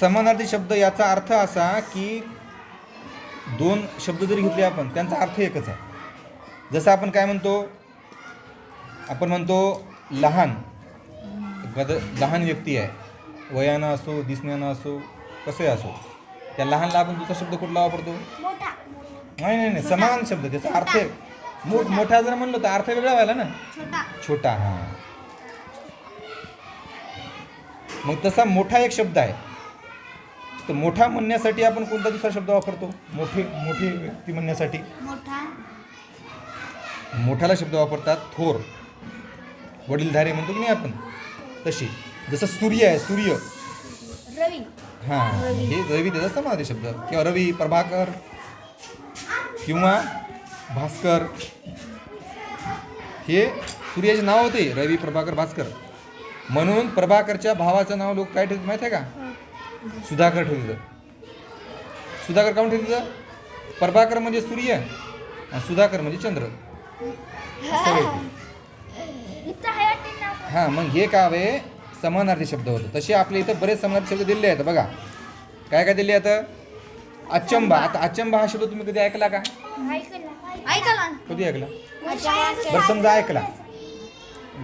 समानार्थी शब्द याचा अर्थ असा की दोन शब्द जरी घेतले आपण त्यांचा अर्थ एकच आहे. जसं आपण काय म्हणतो, आपण म्हणतो लहान लहान व्यक्ती आहे, वयानं असो दिसण्यानं असो कसंही असो, त्या लहानला आपण दुसरा शब्द कुठला वापरतो? नाही नाही नाही, समान शब्द त्याचा अर्थ मोठा जर म्हणलो तर अर्थ वेगळा व्हायला ना, छोटा. हा, मग तसा मोठा एक शब्द आहे, तर मोठा म्हणण्यासाठी आपण कोणता दुसरा शब्द वापरतो? मोठी व्यक्ती म्हणण्यासाठी मोठाला शब्द वापरतात थोर, वडीलधारे म्हणतो की नाही आपण, तशी. जसं सूर्य आहे, सूर्य, रवी. हां, हे रवी त्याचा समानार्थी शब्द, किंवा रवी, प्रभाकर किंवा भास्कर, हे सूर्याचे नाव होते, रवी, प्रभाकर, भास्कर. म्हणून प्रभाकरच्या भावाचं नाव लोक काय ठेवतात माहिती आहे का? सुधाकर ठेवतात. सुधाकर काऊन ठेवतात? प्रभाकर म्हणजे सूर्य आणि सुधाकर म्हणजे चंद्र. हां, मग हे काय आहे, समानार्थी शब्द होतं. तसे आपल्या इथं बरेच समानार्थी शब्द दिलेले आहेत बघा. काय काय दिले आहेत? अचंबा. आता अचंबा हा शब्द तुम्ही कधी ऐकला का? ऐकला. कधी ऐकला? बरं, समजा ऐकला,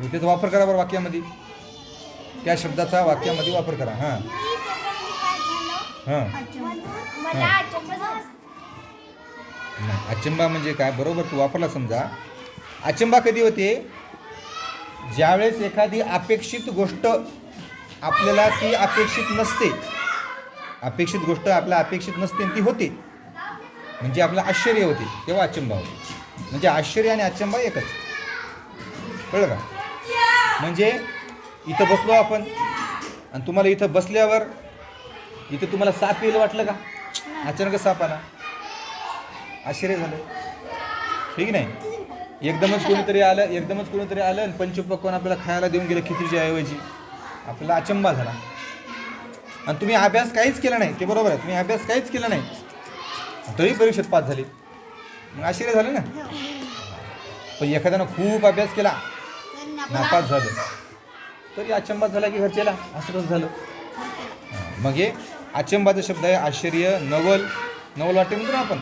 त्याचा वापर करा बरं वाक्यामध्ये, त्या शब्दाचा वाक्यामध्ये वापर करा. हां हां, नाही, अचंबा म्हणजे काय? बरोबर, तू वापरला. समजा अचंबा कधी होते? ज्यावेळेस एखादी अपेक्षित गोष्ट आपल्याला ती अपेक्षित नसते, अपेक्षित गोष्ट आपल्याला अपेक्षित नसते ती होते, म्हणजे आपलं आश्चर्य होते, तेव्हा अचंबा होते. म्हणजे आश्चर्य आणि अचंबा एकच, कळलं का? म्हणजे इथं बसलो आपण आणि तुम्हाला इथं बसल्यावर इथं तुम्हाला साप येईल वाटलं का? अचानक साप आला, आश्चर्य झालं, ठीक नाही? एकदमच कोणीतरी आलं आणि पंचपक्वान्न आपल्याला खायला देऊन गेलं खिचडीच्या ऐवजी, आपल्याला अचंबा झाला. आणि तुम्ही अभ्यास काहीच केला नाही, ते बरोबर आहे, तुम्ही अभ्यास काहीच केला नाही तरी परीक्षेत पास झाली, मग आश्चर्य झालं ना. पण एखाद्यानं खूप अभ्यास केला, नापास झालं, तरी अचंबा झाला की घरच्याला असं कसं झालं. मग हे अचंबाचा शब्द आहे. आश्चर्य, नवल वाटते म्हणतो ना आपण,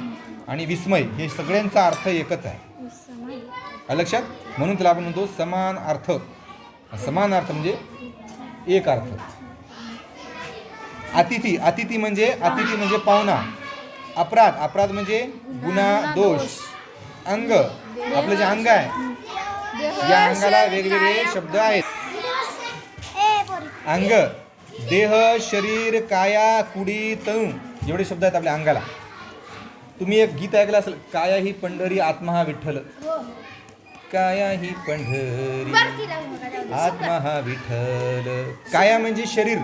आणि विस्मय, हे सगळ्यांचा अर्थ एकच आहे, लक्षात. म्हणून त्याला आपण म्हणतो समान अर्थ. समान अर्थ म्हणजे एक अर्थ. अतिथी म्हणजे पाहुणा. अपराध म्हणजे गुन्हा, दोष. अंग, आपलं जे अंग आहे, या अंगाला वेगवेगळे शब्द आहेत. अंग, देह, शरीर, काया, कुडी, तनु, एवढे शब्द आहेत आपल्या अंगाला. तुम्ही एक गीत ऐकलं असेल, काया ही पंढरी आत्मा हा विठ्ठल. काया ही पंढरी आत्मा हा विठ्ठल. काया म्हणजे शरीर,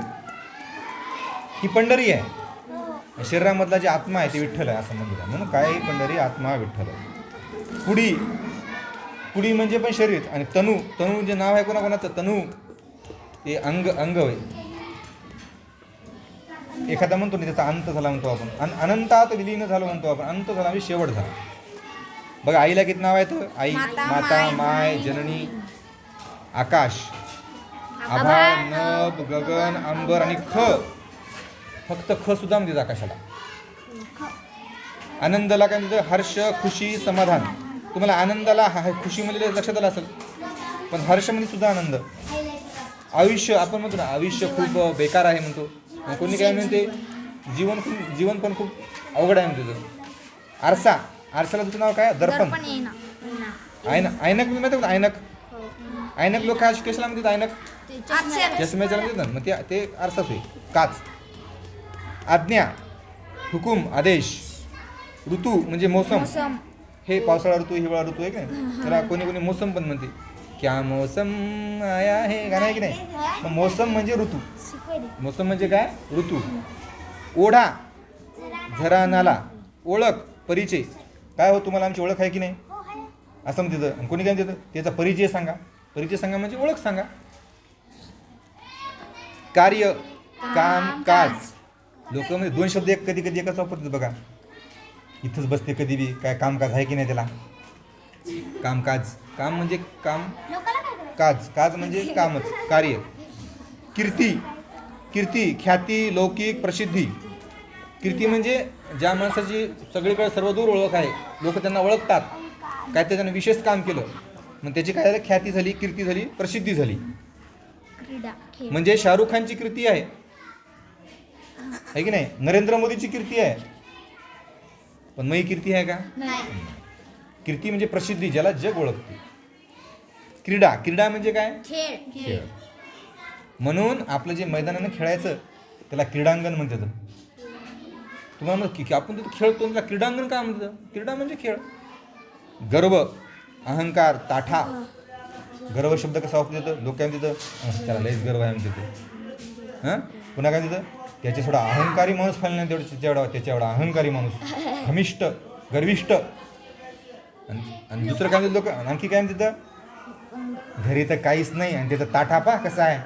ही पंढरी आहे, शरीरामधला जे आत्मा आहे ते विठ्ठल आहे असं म्हणलं. म्हणून काया ही पंढरी आत्मा हा विठ्ठल. कुडी म्हणजे पण शरीर, आणि तनु जे नाव आहे कोणाचं, तनु ते अंग होय. एखादा म्हणतो नाही त्याचा अंत झाला म्हणतो आपण, अनंतात विलीन झालं म्हणतो आपण. अंत झाला म्हणजे शेवट झाला. बघा, आईला किती नाव आहेत? आई, माता, माय, जननी, आकाश, आभाळ, नभ, गगन, अंबर आणि फक्त ख सुद्धा म्हणतात आकाशाला. आनंदाला काय म्हणतात? हर्ष, खुशी, समाधान. तुम्हाला आनंदाला खुशी म्हणजे लक्षात आलं असेल, पण हर्षमध्ये सुद्धा आनंद. आयुष्य, आपण म्हणतो ना आयुष्य खूप बेकार आहे म्हणतो, कोणी काय म्हणते जीवन पण खूप अवघड आहे म्हणतो. आरशाला तुझं नाव काय? दर्पण. ऐनक माहिती का? ऐनक लोक काय कशाला म्हणतात? ऐनक चष्म्याच्या म्हणतात ना, मग ते आरसाच आहे. काच. आज्ञा, हुकूम, आदेश. ऋतू म्हणजे मोसम, हे पावसाळा ऋतू, हिवाळा ऋतू आहे की नाही, त्याला कोणी मोसम पण म्हणते. क्या मोसम आया है, गाणं आहे की नाही? मग मोसम म्हणजे ऋतू. मोसम म्हणजे काय? ऋतू. ओढा, झरा, नाला. ओळख, परिचय. काय हो, तुम्हाला आमची ओळख आहे की नाही असं म्हणते. कोणी काय म्हणते? त्याचा परिचय सांगा. परिचय सांगा म्हणजे ओळख सांगा. कार्य, काम, काज. लोक म्हणजे दोन शब्द कधी एकच वापरतात बघा. इथंच बसते कधी बी, काय कामकाज आहे की नाही त्याला. कामकाज, काम म्हणजे काम, काज म्हणजे कामच, कार्य. कीर्ती, कीर्ती, ख्याती, लौकिक, प्रसिद्धी. कीर्ती म्हणजे ज्या माणसाची सगळीकडे सर्वदूर ओळख आहे, लोक त्यांना ओळखतात, काय ते त्यानं विशेष काम केलं, मग त्याची काय झालं, ख्याती झाली, कीर्ती झाली, प्रसिद्धी झाली. क्रीडा खेळ म्हणजे शाहरुख खानची कीर्ती आहे की नाही, नरेंद्र मोदीची कीर्ती आहे, पण मग ही कीर्ती आहे का? नाही. कीर्ती म्हणजे प्रसिद्धी, ज्याला जग ओळखते. क्रीडा, क्रीडा म्हणजे काय? खेळ खेळ. म्हणून आपलं जे मैदानानं खेळायचं त्याला क्रीडांगण म्हणतात. तुम्हाला म्हणतात की आपण तिथं खेळतो, त्याला क्रीडांगण काय म्हणतात? क्रीडा म्हणजे खेळ. गर्व, अहंकार, ताठा. गर्व शब्द कसा वापरतो तिथं? लोक काय म्हणतात, त्याला लयच गर्व आहे म्हणते. हां, पुन्हा काय तिथं, त्याचे थोडा अहंकारी माणूस फायला नाही तेवढं त्याच्या एवढा अहंकारी माणूस, खमिष्ट, गर्विष्ठ. आणि दुसरं काय म्हणतात लोक, आणखी काय म्हणतात, घरी तर काहीच नाही आणि त्याचा ताठा पा कसा आहे.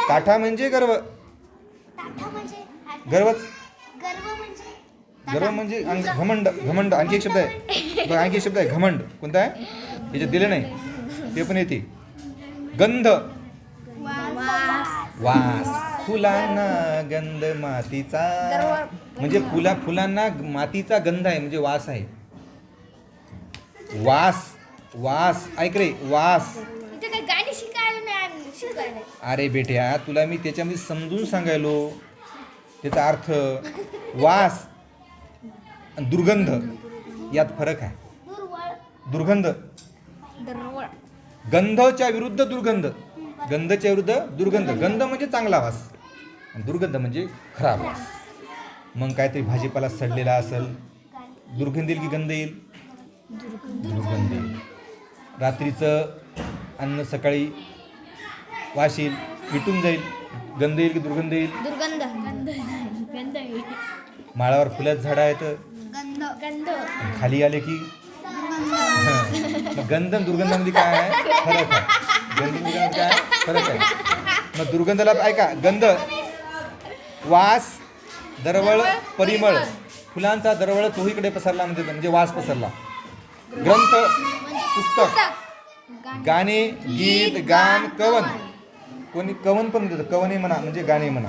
ताठा म्हणजे गर्व, गर्वच. गर्व म्हणजे घमंड, घमंड. आणखी एक शब्द आहे बघा, आणखी एक शब्द आहे घमंड. कोणता आहे याच्यात दिले नाही, ते पण येते. गंध, वास. फुलांना गंध मातीचा, म्हणजे फुलांना मातीचा गंध आहे, म्हणजे वास आहे. वास, वास, ऐक रे, वास. इथे काही गाणी शिकायला नाही, शिकायला. अरे बेट्या, तुला मी त्याच्यामध्ये समजून सांगायलो त्याचा अर्थ. वास आणि दुर्गंध यात फरक आहे. दुर्गंध, गंधच्या विरुद्ध दुर्गंध, गंधच्या विरुद्ध दुर्गंध. गंध म्हणजे चांगला वास आणि दुर्गंध म्हणजे खराब वास. मग काहीतरी भाजीपाला सडलेला असेल, दुर्गंध येईल की गंध येईल? दुर्गंध येईल. रात्रीचं अन्न सकाळी वास येईल, विटून जाईल, गंध येईल की दुर्गंध येईल? दुर्गंध. गंध माळावर फुलाचं झाडं आहेत, गंध गंध खाली आले की मग गंध आणि दुर्गंधामध्ये काय आहे फरक आहे. गंध दुर्गंधामध्ये काय आहे? फरक आहे. मग दुर्गंधाला ऐका, गंध वास, दरवळ, परिमळ. फुलांचा दरवळ चोहीकडे पसरला म्हणजे वास पसरला. ग्रंथ, पुस्तक. गाणे, गीत, गान, कवन. कोणी कवन पण म्हणतात, कवने म्हणा म्हणजे गाणे म्हणा.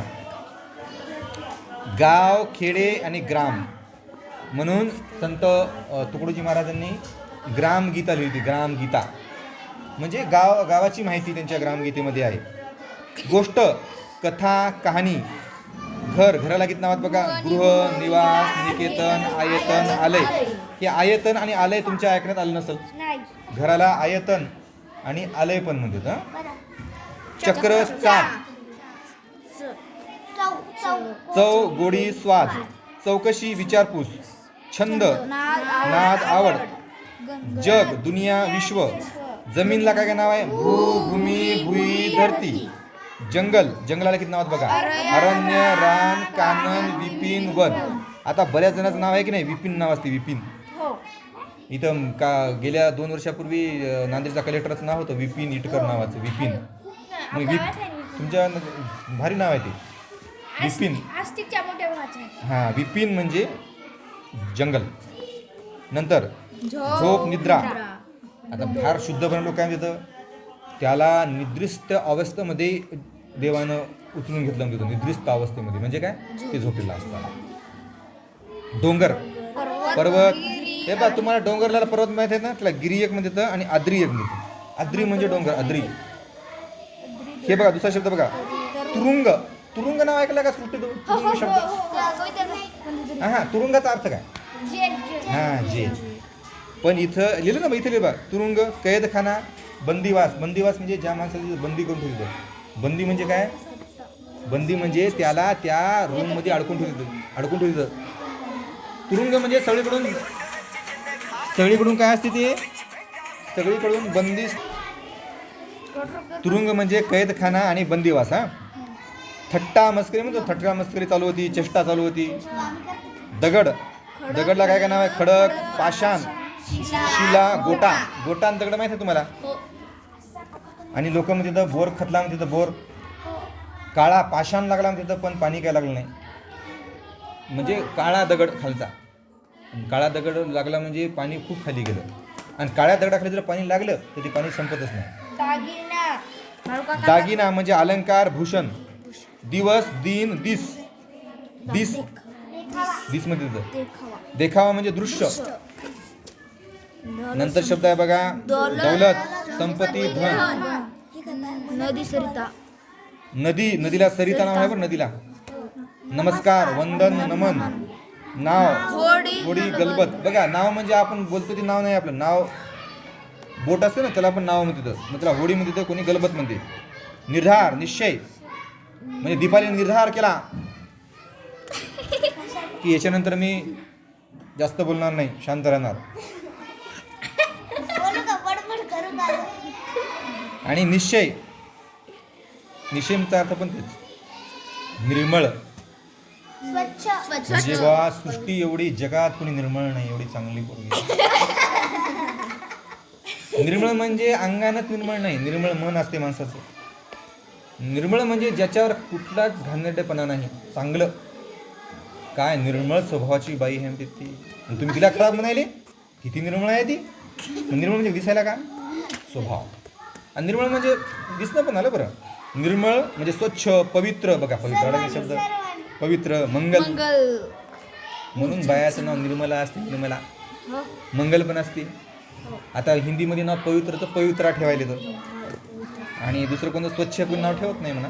गाव, खेडे आणि ग्राम. म्हणून संत तुकडोजी महाराजांनी ग्रामगीता लिहिली. ग्रामगीता म्हणजे गावाची माहिती त्यांच्या ग्रामगीतेमध्ये आहे. गोष्ट, कथा, कहाणी. घर, घराला किती नावात बघा, गृह, निवास, निकेतन, आयतन, आलय. हे आयतन आणि आलय तुमच्या ऐकण्यात आलं नसेल. नाही. घराला आयतन आणि आलय पण म्हणतात. चक्र, चाक. चव, गोडी, स्वाद. चौकशी, विचारपूस. छंद, नाद, आवड. जग, दुनिया, विश्व. जमीनला काय काय नाव आहे? भू, भूमी, भुई, धरती. जंगल, जंगलाला किती नावात बघा, अरण्य, रान, कानन, विपिन, वन. आता बऱ्याच जणांचं नाव आहे की नाही, विपिन नाव असते, विपिन. इथं का गेल्या 2 वर्षापूर्वी नांदेडच्या कलेक्टरचं नाव होतं विपिन इटकर नावाचं, विपिन. मग तुमच्या भारी नाव आहे ते विपिन. आस्तिकच्या मोठ्या भावाचं आहे. हां, विपिन म्हणजे जंगल. नंतर झोप, निद्रा. आता फार शुद्धपणे लोक काय म्हणतात, त्याला निद्रिस्त अवस्थेमध्ये देवानं उचलून घेतलं म्हणतो. निद्रिस्त अवस्थेमध्ये म्हणजे काय, ते झोपेला असताना. डोंगर, पर्वत. हे बघा, तुम्हाला डोंगरला पर्वत माहिती आहे ना, त्याला गिरी एक म्हणतात आणि आद्री एक म्हणतात. आद्री म्हणजे डोंगर, आद्री. हे बघा दुसरा शब्द बघा, तुरुंग. तुरुंग नाव ऐकलं का? सुट्टी तुरुंग शब्द. हां, तुरुंगाचा अर्थ काय? हां, जेल. पण इथं लिहिलं ना, इथं लिहिलं बघा, तुरुंग, कैदखाना, बंदिवास. बंदिवास म्हणजे ज्या माणसाला बंदी करून ठेवलं. बंदी म्हणजे काय? बंदी म्हणजे त्याला त्या रूममध्ये अडकून ठेवलं. तुरुंग म्हणजे सगळीकडून काय असते ते, सगळीकडून बंदी. तुरुंग म्हणजे कैदखाना आणि बंदिवास. हां, थट्टा मस्करी म्हणतो, थट्टा मस्करी चालू होती, चेष्टा चालू होती. दगड, दगडला काय काय नाव आहे? खडक, पाषाण, शिला, गोटा. गोटा आणि दगड माहिती आहे तुम्हाला? आणि लोक म्हणजे तिथं बोर खतला म्हणजे तिथं बोर. काळा पाषाण लागला म्हणजे तिथं, पण पाणी काय लागलं नाही. म्हणजे काळा दगड खालचा, काळा दगड लागला म्हणजे पाणी खूप खाली गेलं. आणि काळ्या दगडाखाली जर पाणी लागलं तर ते पाणी संपतच नाही. दागिना म्हणजे अलंकार, भूषण. दिवस, दिन, दिस. दिस दिस मध्ये येतं. देखावा देखावा म्हणजे दृश्य. नंतर शब्द आहे बघा दौलत, संपत्ती, धन. नदी सरिता नदी, नदीला सरिता नाव आहे बरं नदीला. नमस्कार, वंदन, नमन. नाव, होडी, गलबत. बघा नाव म्हणजे आपण बोलतो ते नाव नाही आपलं. नाव बोट असते ना त्याला आपण नाव म्हणतो. मग त्याला होडी म्हणते, कोणी गलबत म्हणते. निर्धार, निश्चय म्हणजे दीपालीने निर्धार केला की याच्यानंतर मी जास्त बोलणार नाही, शांत राहणार. आणि निश्चय, निश्चयचा अर्थ पण तेच निर्मळ. म्हणजे बा सृष्टी एवढी जगात कोणी निर्मळ नाही, एवढी चांगली पोरगी. निर्मळ म्हणजे अंगानच निर्मळ नाही, निर्मळ मन असते माणसाचं. निर्मळ म्हणजे ज्याच्यावर कुठलाच घाणेरडेपणा नाही, चांगलं. काय निर्मळ स्वभावाची बाई आहे म्हणते ती. आणि तुम्ही तिला खराब म्हणाले, किती निर्मळ आहे ती. निर्मळ म्हणजे दिसायला का स्वभाव. आणि निर्मळ म्हणजे दिसणं पण आलं बरं. निर्मळ म्हणजे स्वच्छ, पवित्र. बघा पवित्र शब्द, पवित्र, मंगल. म्हणून बायाचं नाव निर्मला असते. निर्मला, मंगल पण असते. आता हिंदीमध्ये नाव पवित्रचं पवित्रा ठेवायला तर. आणि दुसरं कोणतं स्वच्छ कोणी नाव ठेवत नाही म्हणा.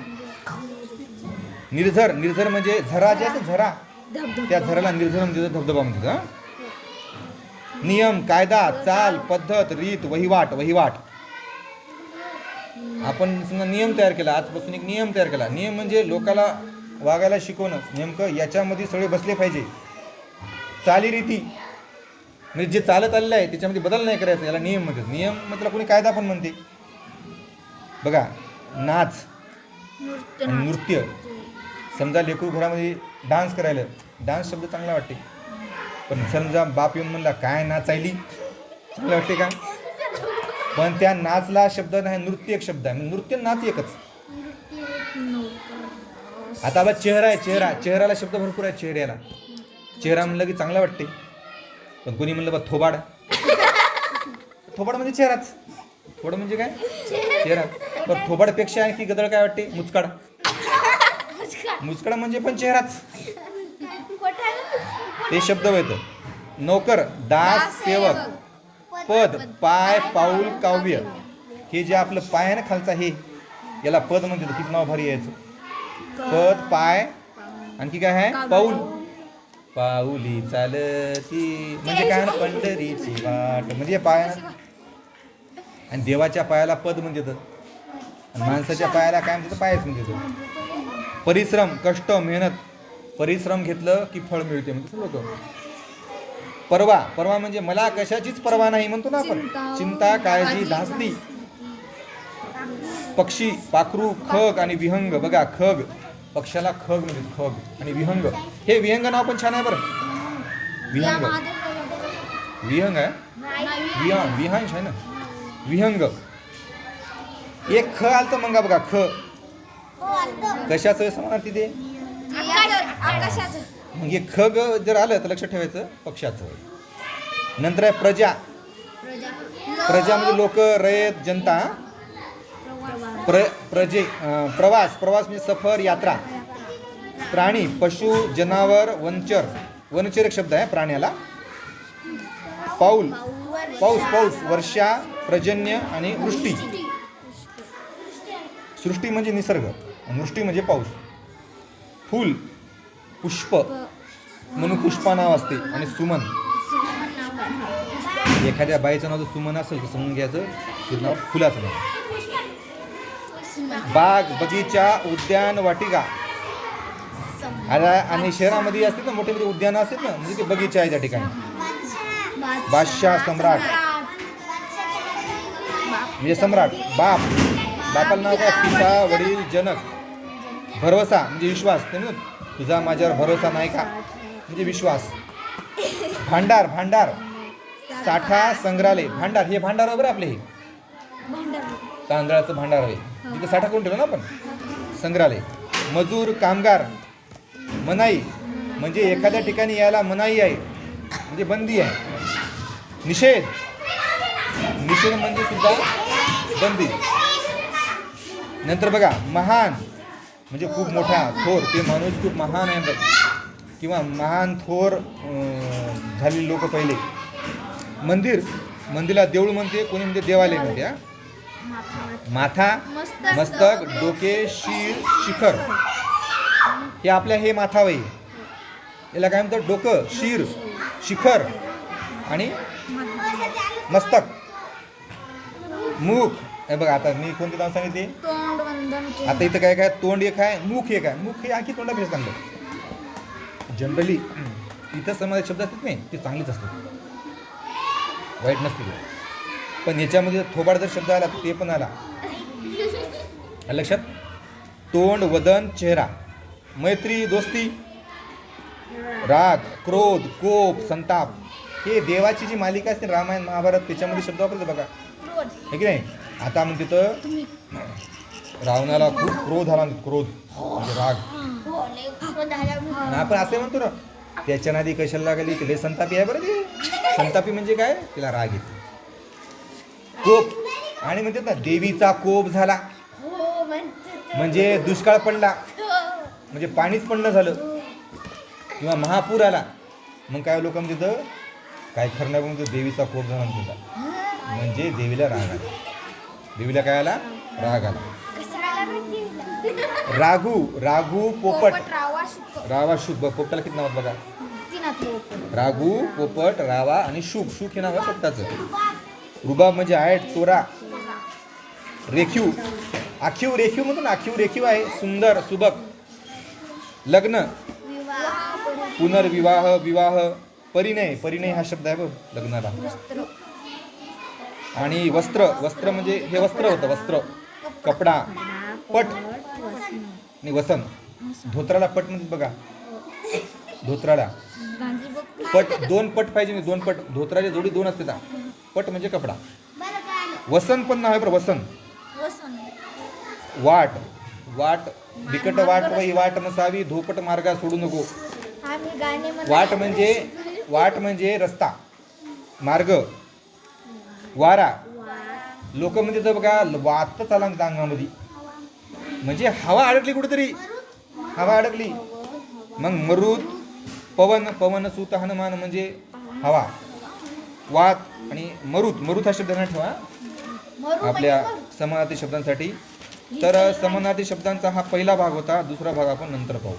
निर्झर, निर्झर म्हणजे झरा जे असं झरा, त्या झराला निर्झर म्हणजे धबधबा म्हणतात. हा. नियम, कायदा, चाल, पद्धत, रीत, वहिवाट. वहिवाट आपण समजा नियम तयार केला, आजपासून एक नियम तयार केला. नियम म्हणजे लोकाला वागायला शिकवणं. नेमकं याच्यामध्ये सगळे बसले पाहिजे. चालीरीती म्हणजे जे चालत आलेलं आहे त्याच्यामध्ये बदल नाही करायचा, याला नियम म्हणतात. नियम म्हणजे कोणी कायदा पण म्हणते. बघा नाच आणि नृत्य. समजा लेकरू घरामध्ये डान्स करायला, डान्स शब्द चांगला वाटते, पण समजा बाप येऊन म्हणला काय नाचायली, चांगलं वाटते का. पण त्या नाचला शब्द नाही, नृत्य एक शब्द आहे. नृत्य नाच एकच. आता बघा चेहरा आहे, चेहरा. चेहऱ्याला शब्द भरपूर आहे. चेहऱ्याला चेहरा म्हणलं की चांगला वाटते, पण कोणी म्हणलं बा थोबाड. थोबाड म्हणजे चेहराच. थोड म्हणजे काय चेहरा. पण थोबाडपेक्षा आणखी गदळ काय वाटते, मुचकाड. मुचकाड म्हणजे पण चेहराच. ते शब्द येतं. नोकर, दास, सेवक. पद, पाय, पाऊल, काव्य. हे जे आपलं पाय आहे ना खालचा, हे याला पद म्हणते. किती नाव भारी यायचं. पद, पाय, आणखी काय आहे पाऊल. पाऊली चालती म्हणजे काय ना पंढरीची वाट म्हणजे पाय. आणि देवाच्या पायाला पद म्हणतात, आणि माणसाच्या पायाला काय म्हणतात, पायच म्हणतात. परिश्रम, कष्ट, मेहनत. परिश्रम घेतलं की फळ मिळते म्हणतात लोक. परवा, परवा म्हणजे मला कशाचीच परवा नाही म्हणतो ना आपण. चिंता, काळजी, धास्ती. पक्षी, पाखरू, खग आणि विहंग. बघा खग, पक्षाला खग म्हणजे खग. आणि विहंग, हे विहंग नाव पण छान आहे बरं. विहंग, विहंग आहे, विहांश आहे ना. विहंग. एक ख आलतं मग बघा ख. कशाचं समजणार तिथे. मग हे खग जर आलं तर लक्षात ठेवायचं पक्षाचं. नंतर आहे प्रजा. प्रजा म्हणजे लोक, रयत, जनता. प्रवास, प्रवास म्हणजे सफर, यात्रा. प्राणी, पशु, जनावर, वनचर. वनचर एक शब्द आहे प्राण्याला. पाऊल, पाऊस, पाऊस, वर्षा, पर्जन्य आणि वृष्टी. सृष्टी म्हणजे निसर्ग, वृष्टी म्हणजे पाऊस. फूल, पुष्प म्हणून पुष्पा नाव असते. आणि सुमन, एखाद्या बाईचं नाव जर सुमन असेल तर समजून घ्यायचं ते नाव फुलाचं नाव. बाग, बगीचा, उद्यान, वाटिका. आणि शहरामध्ये असतात ना मोठे मोठे उद्यानं असतात ना, म्हणजे ते बगीचा आहे त्या ठिकाणी. बादशाह, सम्राट म्हणजे सम्राट. बाप, बापाला नाव काय, पिता, वडील, जनक. भरवसा म्हणजे विश्वास. तुझा माझ्यावर भरोसा नाही का म्हणजे विश्वास. भांडार, भांडार. साठा, संग्रहालय. भांडार, हे भांडार बरं आपले, हे तांदळाचं भांडार आहे, तिथे साठा करून ठेवलं ना आपण. संग्रहालय. मजूर, कामगार. मनाई म्हणजे एखाद्या ठिकाणी यायला मनाई आहे म्हणजे बंदी आहे. निषेध, निषेध म्हणजे सुद्धा बंदी. नंतर बघा महान, म्हणजे खूप मोठा थोर, ते माणूस खूप महान आहे किंवा महान थोर झालेली लोक पहिले. मंदिरला देऊळ म्हणते, कोणी म्हणते देवालय म्हणते. हा, माथा, मस्तक, डोके, शिखर, हे आपल्या हे माथावई. याला काय म्हणतात? डोकं, शीर, शिखर आणि मस्तक, मुख. हे बघा, आता मी कोणते नाव सांगितले? तोंड वंदन आता इथं काय काय? तोंड एक आहे, मुख एक आहे. मुख हे आणखी तोंडापेक्षा चांगलं. जनरली इथं समाज शब्द असतात नाही, ते चांगलेच असतात, वाईट नसते. पण याच्यामध्ये थोबाड जर शब्द आला ते पण आला लक्षात. तोंड, वदन, चेहरा, मैत्री, दोस्ती, राग, क्रोध, कोप, संताप, हे देवाची जी मालिका असते रामायण महाभारत, त्याच्यामध्ये शब्द वापरते बघा, हे की नाही. आता आपण तिथं रावणाला खूप क्रोध आला, क्रोध म्हणजे राग. आपण असे म्हणतो ना, त्याच्या नादी कशाला लागली, तिला संतापी आहे बरं. ती संतापी म्हणजे काय? तिला राग येते. कोप, आणि म्हणतात ना देवीचा कोप झाला म्हणजे दुष्काळ पडला, म्हणजे पाणीच पडणं झालं किंवा महापूर आला. मग काय लोक म्हणतात, काय खरं नाही म्हणजे देवीचा कोप झाला म्हणतात, म्हणजे देवीला राग आला. देवीला काय आला? राग आला. राघू, पोपट, रावा, शुभ. पोपटाला किती नाव बघा? राघू, पोपट, रावा आणि शुक हे नाव आहे पोपटाचं. रुबाब म्हणजे आहे तोरा. रेखीव, आखीव, रेखीव म्हणतो ना, आखीव रेखीव आहे, सुंदर, सुबक. लग्न, पुनर्विवाह, विवाह. परिणय हा शब्द आहे बघ लग्नाला. आणि वस्त्र म्हणजे हे वस्त्र होतं, वस्त्र, कपडा. पट आणि वसन. धोत्राला पट म्हणजे बघा, धोत्राला पट, 2 पट पाहिजे, 2 पट. धोत्राची जोडी 2 असते. पट म्हणजे कपडा. वसन पण नाव आहे बरं, वसन. वाट, बिकट वाट नसावी, धोपट मार्गा सोडू नको. वाट म्हणजे रस्ता, मार्ग. वारा, लोक म्हणजे तर बघा वात चाला अंगामध्ये, म्हणजे हवा अडकली कुठेतरी, हवा अडकली. मग मरुत, पवन सुत हनुमान म्हणजे हवा, वात. आणि मरुत हा शब्द नाही ठेवा आपल्या समानार्थी शब्दांसाठी. तर समानार्थी शब्दांचा हा पहिला भाग होता. दुसरा भाग आपण नंतर पाहू.